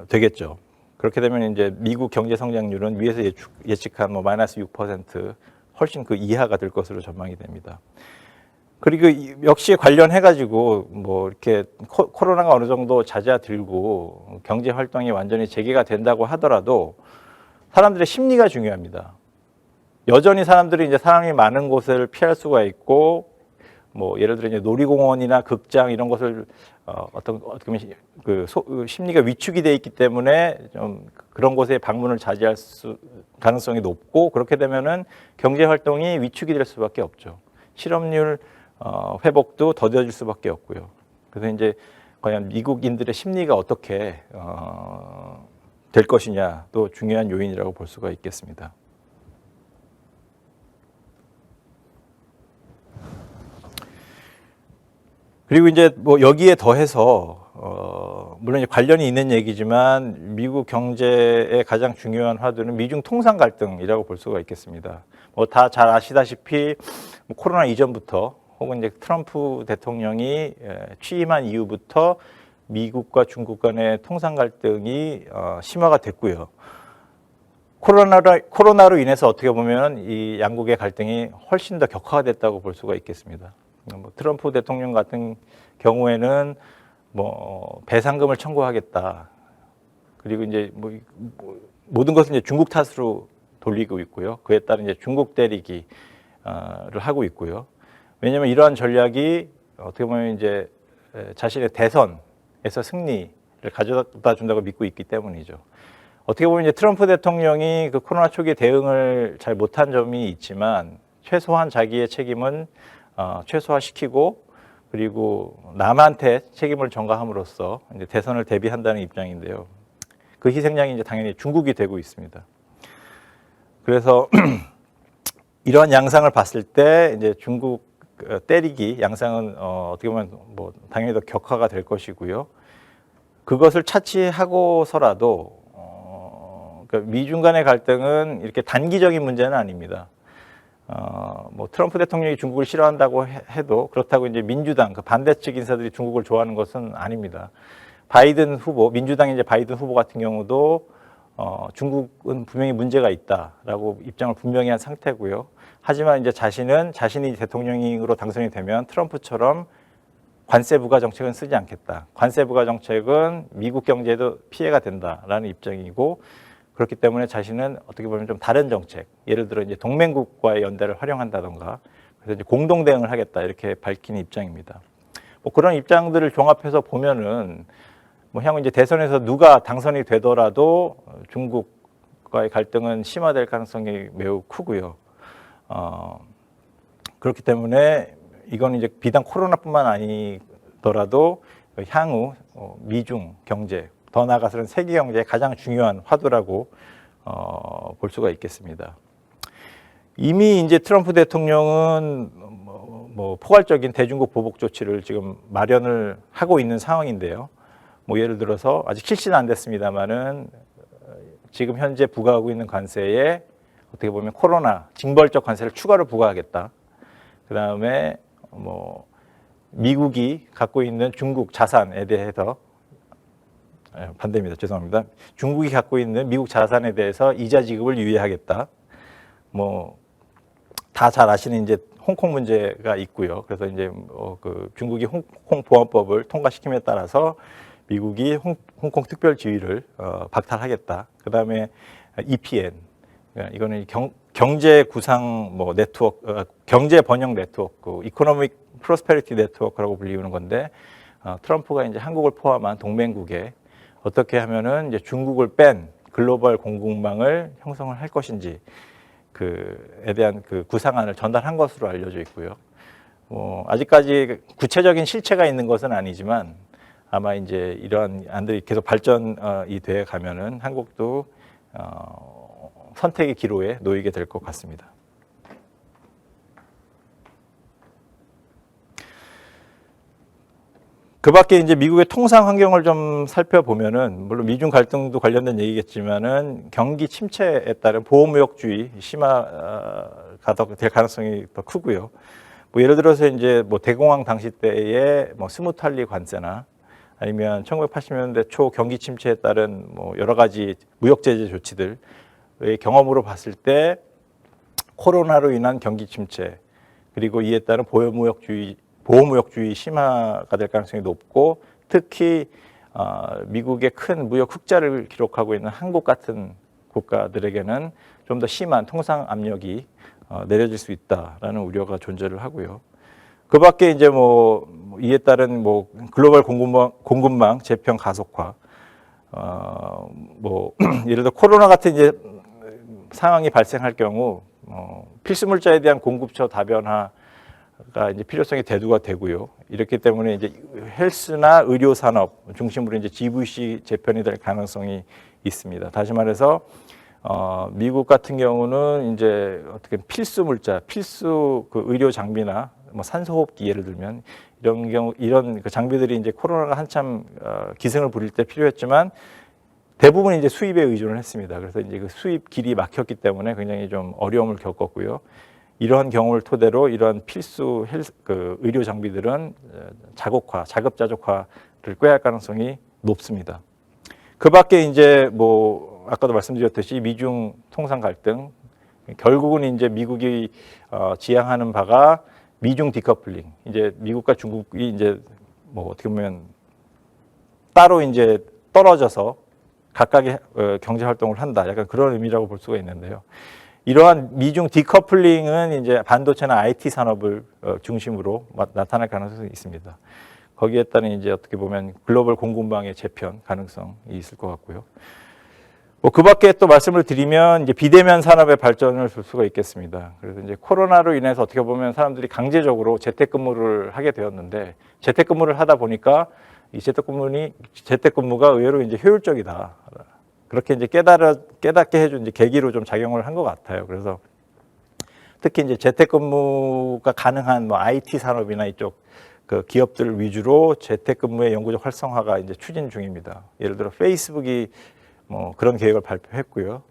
되겠죠. 그렇게 되면 이제 미국 경제 성장률은 위에서 예측한 뭐 마이너스 6% 훨씬 그 이하가 될 것으로 전망이 됩니다. 그리고 역시 관련해 가지고 뭐 이렇게 코로나가 어느 정도 잦아들고 경제 활동이 완전히 재개가 된다고 하더라도 사람들의 심리가 중요합니다. 여전히 사람들이 이제 사람이 많은 곳을 피할 수가 있고 뭐 예를 들어 이제 놀이공원이나 극장 이런 것을 어떻게 보면 심리가 위축이 돼 있기 때문에 좀 그런 곳에 방문을 자제할 가능성이 높고 그렇게 되면은 경제 활동이 위축이 될 수밖에 없죠. 실업률 회복도 더뎌질 수밖에 없고요. 그래서 이제 과연 미국인들의 심리가 어떻게 될 것이냐 또 중요한 요인이라고 볼 수가 있겠습니다. 그리고 이제 뭐 여기에 더해서 물론 이제 관련이 있는 얘기지만 미국 경제의 가장 중요한 화두는 미중 통상 갈등이라고 볼 수가 있겠습니다. 뭐 다 잘 아시다시피 뭐 코로나 이전부터 혹은 이제 트럼프 대통령이 취임한 이후부터 미국과 중국 간의 통상 갈등이 심화가 됐고요. 코로나로 인해서 어떻게 보면 이 양국의 갈등이 훨씬 더 격화됐다고 볼 수가 있겠습니다. 뭐 트럼프 대통령 같은 경우에는 뭐 배상금을 청구하겠다. 그리고 이제 뭐 모든 것을 이제 중국 탓으로 돌리고 있고요. 그에 따른 이제 중국 때리기를 하고 있고요. 왜냐하면 이러한 전략이 어떻게 보면 이제 자신의 대선에서 승리를 가져다 준다고 믿고 있기 때문이죠. 어떻게 보면 이제 트럼프 대통령이 그 코로나 초기 대응을 잘 못한 점이 있지만 최소한 자기의 책임은 최소화시키고 그리고 남한테 책임을 전가함으로써 이제 대선을 대비한다는 입장인데요. 그 희생양이 이제 당연히 중국이 되고 있습니다. 그래서 이러한 양상을 봤을 때 이제 중국 때리기 양상은 어떻게 보면 뭐 당연히 더 격화가 될 것이고요. 그것을 차치하고서라도 그러니까 미중 간의 갈등은 이렇게 단기적인 문제는 아닙니다. 뭐 트럼프 대통령이 중국을 싫어한다고 해도 그렇다고 이제 민주당 그 반대측 인사들이 중국을 좋아하는 것은 아닙니다. 바이든 후보, 민주당의 이제 바이든 후보 같은 경우도 중국은 분명히 문제가 있다라고 입장을 분명히 한 상태고요. 하지만 이제 자신이 대통령으로 당선이 되면 트럼프처럼 관세 부과 정책은 쓰지 않겠다. 관세 부과 정책은 미국 경제에도 피해가 된다라는 입장이고 그렇기 때문에 자신은 어떻게 보면 좀 다른 정책, 예를 들어 이제 동맹국과의 연대를 활용한다던가 그래서 이제 공동 대응을 하겠다 이렇게 밝힌 입장입니다. 뭐 그런 입장들을 종합해서 보면은 뭐 향후 이제 대선에서 누가 당선이 되더라도 중국과의 갈등은 심화될 가능성이 매우 크고요. 그렇기 때문에 이건 이제 비단 코로나뿐만 아니더라도 향후 미중 경제, 더 나아가서는 세계 경제의 가장 중요한 화두라고 볼 수가 있겠습니다. 이미 이제 트럼프 대통령은 뭐 포괄적인 대중국 보복 조치를 지금 마련을 하고 있는 상황인데요. 뭐 예를 들어서 아직 실시는 안 됐습니다만은 지금 현재 부과하고 있는 관세에 어떻게 보면 코로나 징벌적 관세를 추가로 부과하겠다. 그 다음에 뭐 미국이 갖고 있는 중국 자산에 대해서 반대입니다. 죄송합니다. 중국이 갖고 있는 미국 자산에 대해서 이자 지급을 유예하겠다. 뭐 다 잘 아시는 이제 홍콩 문제가 있고요. 그래서 이제 그 중국이 홍콩 보안법을 통과시킴에 따라서 미국이 홍콩 특별 지위를 박탈하겠다. 그다음에 EPN, 이거는 경제 구상 뭐 네트워크, 경제 번영 네트워크, 이코노믹 프로스페리티 네트워크라고 불리우는 건데, 트럼프가 이제 한국을 포함한 동맹국에 어떻게 하면은 이제 중국을 뺀 글로벌 공급망을 형성을 할 것인지 그에 대한 그 구상안을 전달한 것으로 알려져 있고요. 아직까지 구체적인 실체가 있는 것은 아니지만 아마 이제 이러한 안들이 계속 발전이 돼 가면은 한국도 선택의 기로에 놓이게 될 것 같습니다. 그 밖에 이제 미국의 통상 환경을 좀 살펴보면은, 물론 미중 갈등도 관련된 얘기겠지만은 경기 침체에 따른 보호무역주의 심화가 더 될 가능성이 더 크고요. 뭐 예를 들어서 이제 뭐 대공황 당시 때의 뭐 스무탈리 관세나 아니면 1980년대 초 경기 침체에 따른 뭐 여러 가지 무역 제재 조치들의 경험으로 봤을 때 코로나로 인한 경기 침체, 그리고 이에 따른 보호무역주의 심화가 될 가능성이 높고, 특히 미국의 큰 무역 흑자를 기록하고 있는 한국 같은 국가들에게는 좀 더 심한 통상 압력이 내려질 수 있다라는 우려가 존재를 하고요. 그 밖에 이제 뭐 이에 따른 뭐 글로벌 공급망 재편 가속화, 뭐 예를 들어 코로나 같은 이제 상황이 발생할 경우 필수 물자에 대한 공급처 다변화가 이제 필요성이 대두가 되고요. 이렇기 때문에 이제 헬스나 의료 산업 중심으로 이제 GVC 재편이 될 가능성이 있습니다. 다시 말해서 미국 같은 경우는 이제 어떻게 필수 물자, 필수 그 의료 장비나 뭐 산소호흡기 예를 들면 이런 그 장비들이 이제 코로나가 한참 기승을 부릴 때 필요했지만 대부분 이제 수입에 의존을 했습니다. 그래서 이제 그 수입 길이 막혔기 때문에 굉장히 좀 어려움을 겪었고요. 이러한 경우를 토대로 이러한 필수 그 의료 장비들은 자급자족화를 꾀할 가능성이 높습니다. 그 밖에 이제 뭐 아까도 말씀드렸듯이 미중 통상 갈등, 결국은 이제 미국이 지향하는 바가 미중 디커플링, 이제 미국과 중국이 이제 뭐 어떻게 보면 따로 이제 떨어져서 각각의 경제 활동을 한다, 약간 그런 의미라고 볼 수가 있는데요. 이러한 미중 디커플링은 이제 반도체나 IT 산업을 중심으로 나타날 가능성이 있습니다. 거기에 따른 이제 어떻게 보면 글로벌 공급망의 재편 가능성이 있을 것 같고요. 뭐 그 밖에 또 말씀을 드리면 이제 비대면 산업의 발전을 볼 수가 있겠습니다. 그래서 이제 코로나로 인해서 어떻게 보면 사람들이 강제적으로 재택근무를 하게 되었는데, 재택근무를 하다 보니까 이 재택근무가 의외로 이제 효율적이다. 그렇게 이제 깨닫게 해준 이제 계기로 좀 작용을 한 것 같아요. 그래서 특히 이제 재택근무가 가능한 뭐 IT 산업이나 이쪽 그 기업들 위주로 재택근무의 영구적 활성화가 이제 추진 중입니다. 예를 들어 페이스북이 뭐 그런 계획을 발표했고요.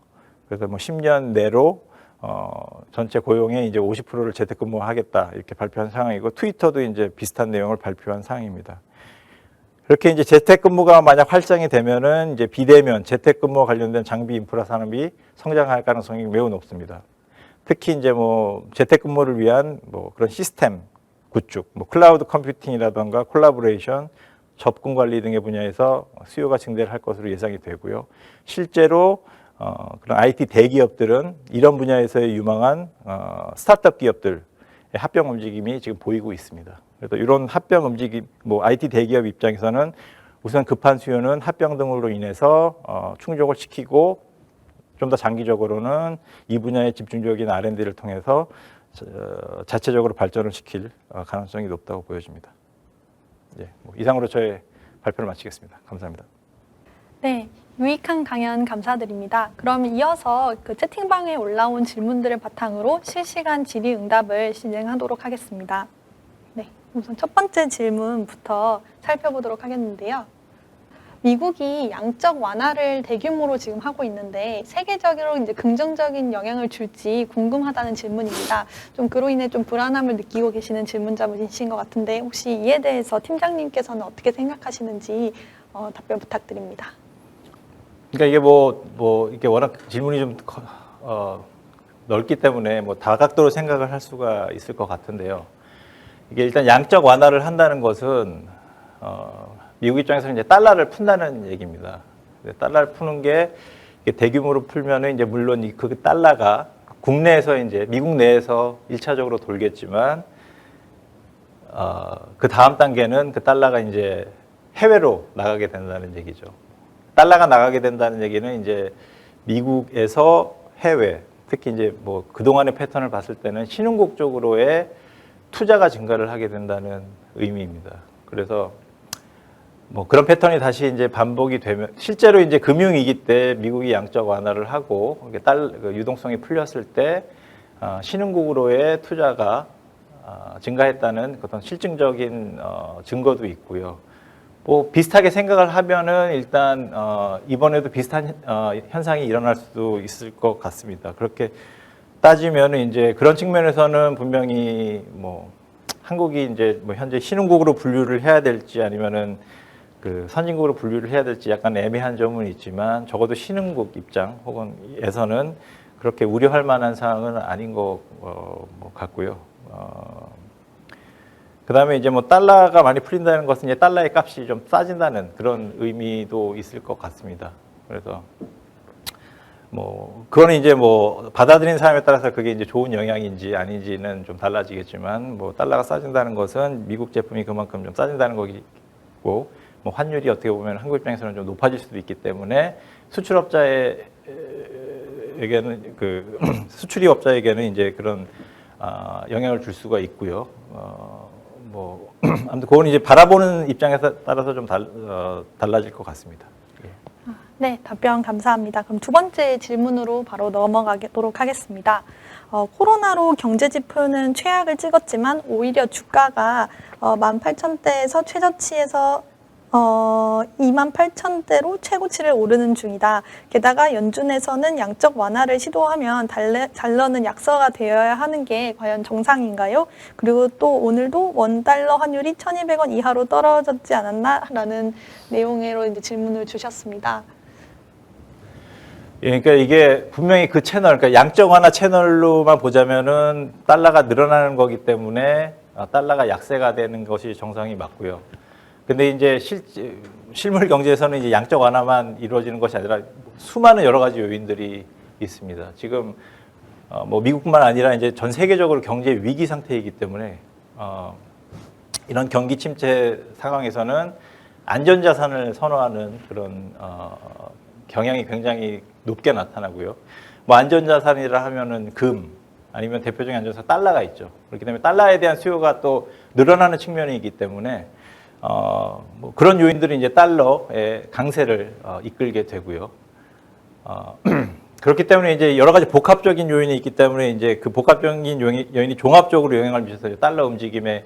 그래서 뭐 10년 내로 전체 고용의 이제 50%를 재택근무하겠다 이렇게 발표한 상황이고, 트위터도 이제 비슷한 내용을 발표한 상황입니다. 그렇게 이제 재택근무가 만약 활성이 되면은 이제 비대면 재택근무와 관련된 장비 인프라 산업이 성장할 가능성이 매우 높습니다. 특히 이제 뭐 재택근무를 위한 뭐 그런 시스템 구축, 뭐 클라우드 컴퓨팅이라든가 콜라보레이션, 접근 관리 등의 분야에서 수요가 증대할 것으로 예상이 되고요. 실제로 그런 IT 대기업들은 이런 분야에서의 유망한 스타트업 기업들의 합병 움직임이 지금 보이고 있습니다. 그래서 이런 합병 움직임, 뭐 IT 대기업 입장에서는 우선 급한 수요는 합병 등으로 인해서 충족을 시키고, 좀 더 장기적으로는 이 분야의 집중적인 R&D를 통해서 자체적으로 발전을 시킬 가능성이 높다고 보여집니다. 예, 뭐 이상으로 저의 발표를 마치겠습니다. 감사합니다. 네, 유익한 강연 감사드립니다. 그럼 이어서 그 채팅방에 올라온 질문들을 바탕으로 실시간 질의응답을 진행하도록 하겠습니다. 네, 우선 첫 번째 질문부터 살펴보도록 하겠는데요. 미국이 양적 완화를 대규모로 지금 하고 있는데 세계적으로 이제 긍정적인 영향을 줄지 궁금하다는 질문입니다. 좀 그로 인해 좀 불안함을 느끼고 계시는 질문자분이신 것 같은데, 혹시 이에 대해서 팀장님께서는 어떻게 생각하시는지 답변 부탁드립니다. 그러니까 이게 뭐 이게 워낙 질문이 좀 넓기 때문에 뭐 다각도로 생각을 할 수가 있을 것 같은데요. 이게 일단 양적 완화를 한다는 것은 미국 입장에서는 이제 달러를 푼다는 얘기입니다. 달러를 푸는 게 대규모로 풀면은 이제 물론 그 달러가 국내에서 이제 미국 내에서 1차적으로 돌겠지만 그 다음 단계는 그 달러가 이제 해외로 나가게 된다는 얘기죠. 달러가 나가게 된다는 얘기는 이제 미국에서 해외, 특히 이제 뭐 그동안의 패턴을 봤을 때는 신흥국 쪽으로의 투자가 증가를 하게 된다는 의미입니다. 그래서 뭐 그런 패턴이 다시 이제 반복이 되면 실제로 이제 금융위기 때 미국이 양적 완화를 하고 유동성이 풀렸을 때 신흥국으로의 투자가 증가했다는 어떤 실증적인 증거도 있고요. 뭐 비슷하게 생각을 하면은 일단 이번에도 비슷한 현상이 일어날 수도 있을 것 같습니다. 그렇게 따지면은 이제 그런 측면에서는 분명히 뭐 한국이 이제 뭐 현재 신흥국으로 분류를 해야 될지 아니면은 그 선진국으로 분류를 해야 될지 약간 애매한 점은 있지만 적어도 신흥국 입장 혹은에서는 그렇게 우려할 만한 사항은 아닌 것 같고요. 그다음에 이제 뭐 달러가 많이 풀린다는 것은 이제 달러의 값이 좀 싸진다는 그런 의미도 있을 것 같습니다. 그래서 뭐 그거는 이제 뭐 받아들인 사람에 따라서 그게 이제 좋은 영향인지 아닌지는 좀 달라지겠지만 뭐 달러가 싸진다는 것은 미국 제품이 그만큼 좀 싸진다는 거고 뭐 환율이 어떻게 보면 한국 입장에서는 좀 높아질 수도 있기 때문에 수출업자에게는 그 수출입 업자에게는 이제 그런 영향을 줄 수가 있고요. 뭐 아무튼 그건 이제 바라보는 입장에 따라서 좀 달라질 것 같습니다. 예. 네, 답변 감사합니다. 그럼 두 번째 질문으로 바로 넘어가도록 하겠습니다. 코로나로 경제 지표는 최악을 찍었지만 오히려 주가가 18,000대에서 최저치에서 28,000대로 최고치를 오르는 중이다. 게다가 연준에서는 양적 완화를 시도하면 달러는 약세가 되어야 하는 게 과연 정상인가요? 그리고 또 오늘도 원달러 환율이 1,200원 이하로 떨어졌지 않았나라는 내용으로 이제 질문을 주셨습니다. 예, 그러니까 이게 분명히 그 채널, 그러니까 양적 완화 채널로만 보자면은 달러가 늘어나는 거기 때문에 달러가 약세가 되는 것이 정상이 맞고요. 근데 이제 실물 경제에서는 이제 양적 완화만 이루어지는 것이 아니라 수많은 여러 가지 요인들이 있습니다. 지금 뭐 미국뿐만 아니라 이제 전 세계적으로 경제 위기 상태이기 때문에 이런 경기 침체 상황에서는 안전자산을 선호하는 그런 경향이 굉장히 높게 나타나고요. 뭐 안전자산이라 하면은 금 아니면 대표적인 안전자산 달러가 있죠. 그렇기 때문에 달러에 대한 수요가 또 늘어나는 측면이 있기 때문에 뭐 그런 요인들이 이제 달러의 강세를 이끌게 되고요. 그렇기 때문에 이제 여러 가지 복합적인 요인이 있기 때문에 이제 그 복합적인 요인이 종합적으로 영향을 미쳐서 달러 움직임에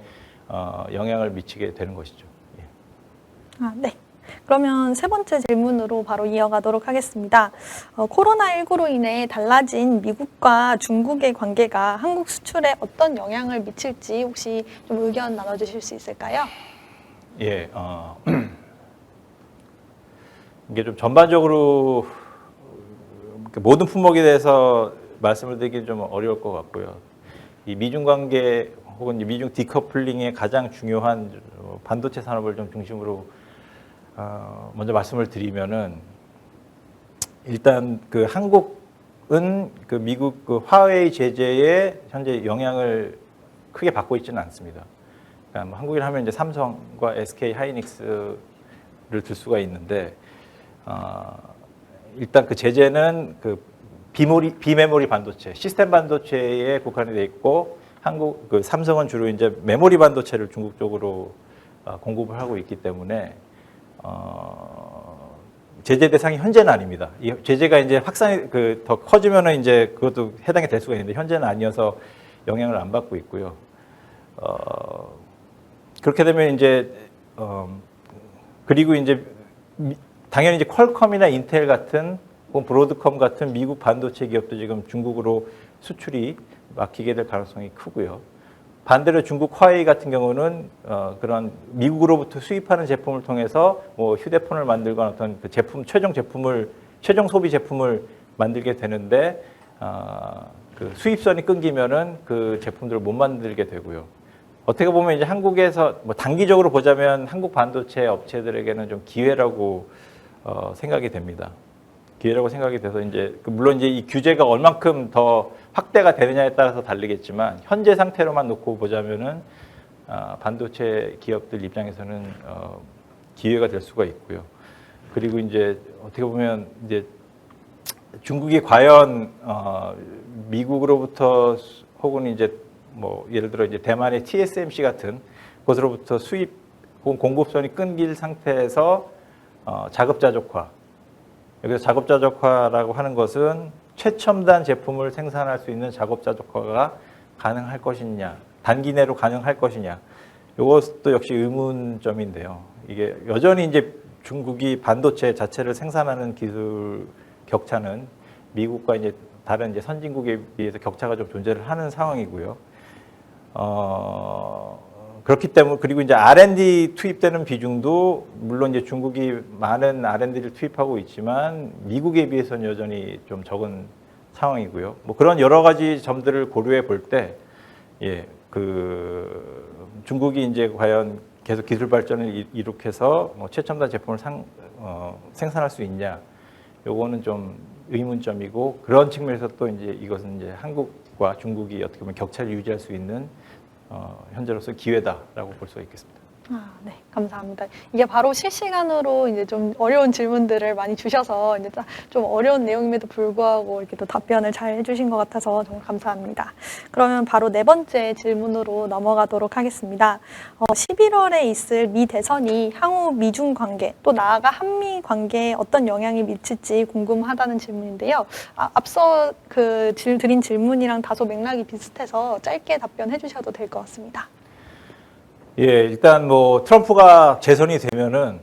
영향을 미치게 되는 것이죠. 예. 네. 그러면 세 번째 질문으로 바로 이어가도록 하겠습니다. 코로나19로 인해 달라진 미국과 중국의 관계가 한국 수출에 어떤 영향을 미칠지 혹시 좀 의견 나눠주실 수 있을까요? 예, 이게 좀 전반적으로 모든 품목에 대해서 말씀을 드리기 좀 어려울 것 같고요. 이 미중 관계 혹은 미중 디커플링의 가장 중요한 반도체 산업을 좀 중심으로 먼저 말씀을 드리면은 일단 그 한국은 그 미국 그 화웨이 제재에 현재 영향을 크게 받고 있지는 않습니다. 그러니까 뭐 한국이라 하면 이제 삼성과 SK 하이닉스를 들 수가 있는데 일단 그 제재는 그 비메모리 반도체, 시스템 반도체에 국한이 돼 있고 한국 그 삼성은 주로 이제 메모리 반도체를 중국 쪽으로 공급을 하고 있기 때문에 제재 대상이 현재는 아닙니다. 이 제재가 이제 확산이 더 커지면은 이제 그것도 해당이 될 수가 있는데 현재는 아니어서 영향을 안 받고 있고요. 그렇게 되면 이제 그리고 이제 당연히 이제 퀄컴이나 인텔 같은 혹은 브로드컴 같은 미국 반도체 기업도 지금 중국으로 수출이 막히게 될 가능성이 크고요. 반대로 중국 화웨이 같은 경우는 그런 미국으로부터 수입하는 제품을 통해서 뭐 휴대폰을 만들거나 어떤 그 최종 소비 제품을 만들게 되는데 그 수입선이 끊기면은 그 제품들을 못 만들게 되고요. 어떻게 보면 이제 한국에서 뭐 단기적으로 보자면 한국 반도체 업체들에게는 좀 기회라고 생각이 됩니다. 기회라고 생각이 돼서 이제 물론 이제 이 규제가 얼만큼 더 확대가 되느냐에 따라서 다르겠지만 현재 상태로만 놓고 보자면은 반도체 기업들 입장에서는 기회가 될 수가 있고요. 그리고 이제 어떻게 보면 이제 중국이 과연 미국으로부터 혹은 이제 뭐 예를 들어 이제 대만의 TSMC 같은 곳으로부터 수입 혹은 공급선이 끊길 상태에서 자급자족화. 여기서 자급자족화라고 하는 것은 최첨단 제품을 생산할 수 있는 자급자족화가 가능할 것이냐, 단기 내로 가능할 것이냐. 이것도 역시 의문점인데요. 이게 여전히 이제 중국이 반도체 자체를 생산하는 기술 격차는 미국과 이제 다른 이제 선진국에 비해서 격차가 좀 존재를 하는 상황이고요. 그렇기 때문에 그리고 이제 R&D 투입되는 비중도 물론 이제 중국이 많은 R&D를 투입하고 있지만 미국에 비해서는 여전히 좀 적은 상황이고요. 뭐 그런 여러 가지 점들을 고려해 볼 때, 예, 그 중국이 이제 과연 계속 기술 발전을 이룩해서 뭐 최첨단 제품을 생산할 수 있냐, 요거는 좀 의문점이고 그런 측면에서 또 이제 이것은 이제 한국과 중국이 어떻게 보면 격차를 유지할 수 있는 현재로서 기회다라고 볼 수가 있겠습니다. 네, 감사합니다. 이게 바로 실시간으로 이제 좀 어려운 질문들을 많이 주셔서 이제 좀 어려운 내용임에도 불구하고 이렇게 또 답변을 잘 해주신 것 같아서 정말 감사합니다. 그러면 바로 네 번째 질문으로 넘어가도록 하겠습니다. 11월에 있을 미 대선이 향후 미중 관계 또 나아가 한미 관계에 어떤 영향이 미칠지 궁금하다는 질문인데요. 앞서 드린 질문이랑 다소 맥락이 비슷해서 짧게 답변해 주셔도 될 것 같습니다. 예, 일단 뭐 트럼프가 재선이 되면은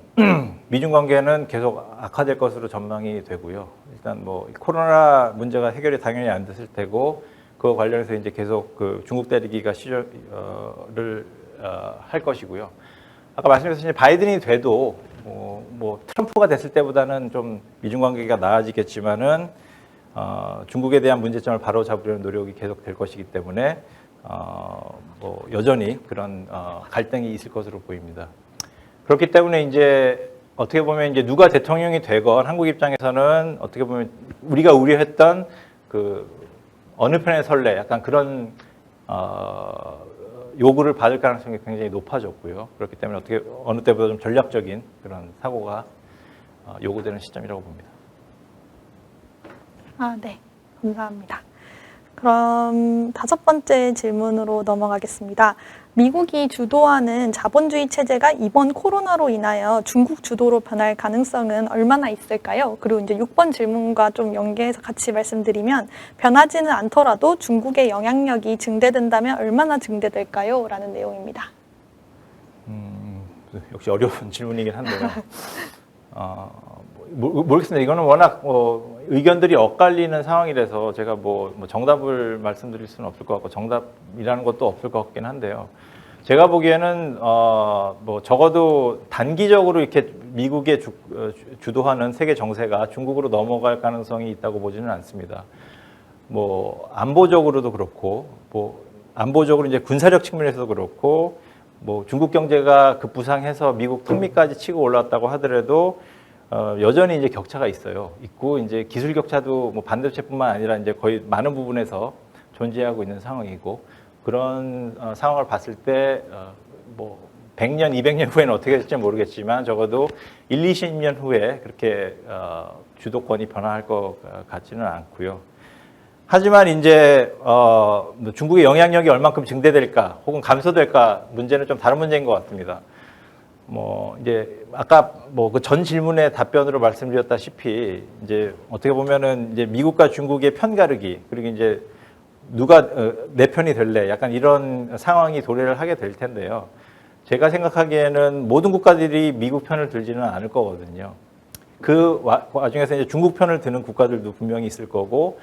미중 관계는 계속 악화될 것으로 전망이 되고요. 일단 뭐 코로나 문제가 해결이 당연히 안 됐을 테고 그와 관련해서 이제 계속 그 중국 때리기가 시절을 할 것이고요. 아까 말씀하신 이제 바이든이 돼도 뭐 트럼프가 됐을 때보다는 좀 미중 관계가 나아지겠지만은 중국에 대한 문제점을 바로 잡으려는 노력이 계속 될 것이기 때문에 뭐 여전히 그런 갈등이 있을 것으로 보입니다. 그렇기 때문에 이제 어떻게 보면 이제 누가 대통령이 되건 한국 입장에서는 어떻게 보면 우리가 우려했던 그 어느 편에 설래 약간 그런 요구를 받을 가능성이 굉장히 높아졌고요. 그렇기 때문에 어떻게 어느 때보다 좀 전략적인 그런 사고가 요구되는 시점이라고 봅니다. 네, 감사합니다. 그럼 다섯 번째 질문으로 넘어가겠습니다. 미국이 주도하는 자본주의 체제가 이번 코로나로 인하여 중국 주도로 변할 가능성은 얼마나 있을까요? 그리고 이제 6번 질문과 좀 연계해서 같이 말씀드리면 변하지는 않더라도 중국의 영향력이 증대된다면 얼마나 증대될까요? 라는 내용입니다. 역시 어려운 질문이긴 한데요. 모르겠습니다. 이거는 워낙 의견들이 엇갈리는 상황이라서 제가 뭐 정답을 말씀드릴 수는 없을 것 같고 정답이라는 것도 없을 것 같긴 한데요. 제가 보기에는 뭐 적어도 단기적으로 이렇게 미국의 주도하는 세계 정세가 중국으로 넘어갈 가능성이 있다고 보지는 않습니다. 뭐 안보적으로도 그렇고 뭐 안보적으로 이제 군사력 측면에서도 그렇고 뭐 중국 경제가 급부상해서 미국 턱밑까지 치고 올라왔다고 하더라도 여전히 이제 격차가 있고 이제 기술 격차도 뭐 반도체뿐만 아니라 이제 거의 많은 부분에서 존재하고 있는 상황이고 그런 상황을 봤을 때 뭐 100년, 200년 후에는 어떻게 될지 모르겠지만 적어도 1, 20년 후에 그렇게 주도권이 변화할 것 같지는 않고요. 하지만 이제 중국의 영향력이 얼만큼 증대될까 혹은 감소될까 문제는 좀 다른 문제인 것 같습니다. 뭐 이제 아까 뭐 그 전 질문의 답변으로 말씀드렸다시피 이제 어떻게 보면은 이제 미국과 중국의 편 가르기 그리고 이제 누가 내 편이 될래 약간 이런 상황이 도래를 하게 될 텐데요. 제가 생각하기에는 모든 국가들이 미국 편을 들지는 않을 거거든요. 그 와중에서 이제 중국 편을 드는 국가들도 분명히 있을 거고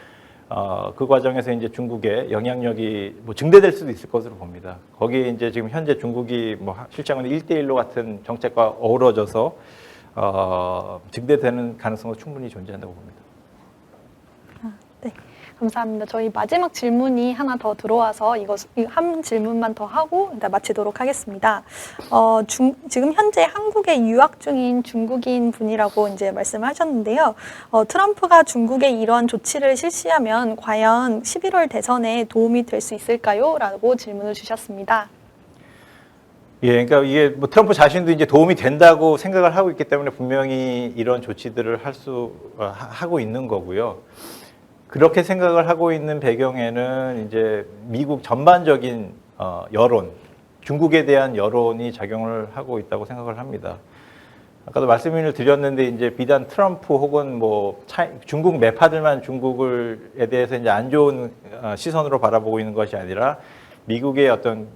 그 과정에서 이제 중국의 영향력이 뭐 증대될 수도 있을 것으로 봅니다. 거기에 이제 지금 현재 중국이 뭐 실장은 1대1로 같은 정책과 어우러져서 증대되는 가능성도 충분히 존재한다고 봅니다. 네, 감사합니다. 저희 마지막 질문이 하나 더 들어와서 이거 한 질문만 더 하고 일단 마치도록 하겠습니다. 지금 현재 한국에 유학 중인 중국인 분이라고 이제 말씀하셨는데요. 트럼프가 중국에 이런 조치를 실시하면 과연 11월 대선에 도움이 될 수 있을까요? 라고 질문을 주셨습니다. 예, 그러니까 이게 뭐 트럼프 자신도 이제 도움이 된다고 생각을 하고 있기 때문에 분명히 이런 조치들을 하고 있는 거고요. 그렇게 생각을 하고 있는 배경에는 이제 미국 전반적인 여론, 중국에 대한 여론이 작용을 하고 있다고 생각을 합니다. 아까도 말씀을 드렸는데 이제 비단 트럼프 혹은 뭐 중국 매파들만 중국에 대해서 이제 안 좋은 시선으로 바라보고 있는 것이 아니라 미국의 어떤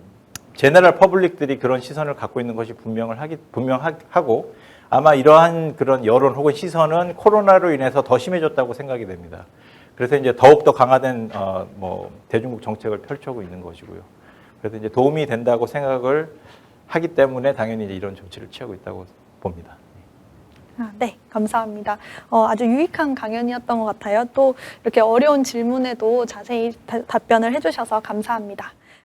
제너럴 퍼블릭들이 그런 시선을 갖고 있는 것이 분명하고 아마 이러한 그런 여론 혹은 시선은 코로나로 인해서 더 심해졌다고 생각이 됩니다. 그래서 이제 더욱 더 강화된 대중국 정책을 펼쳐오고 있는 것이고요. 그래서 이제 도움이 된다고 생각을 하기 때문에 당연히 이제 이런 조치를 취하고 있다고 봅니다. 네, 감사합니다. 아주 유익한 강연이었던 것 같아요. 또 이렇게 어려운 질문에도 자세히 답변을 해주셔서 감사합니다.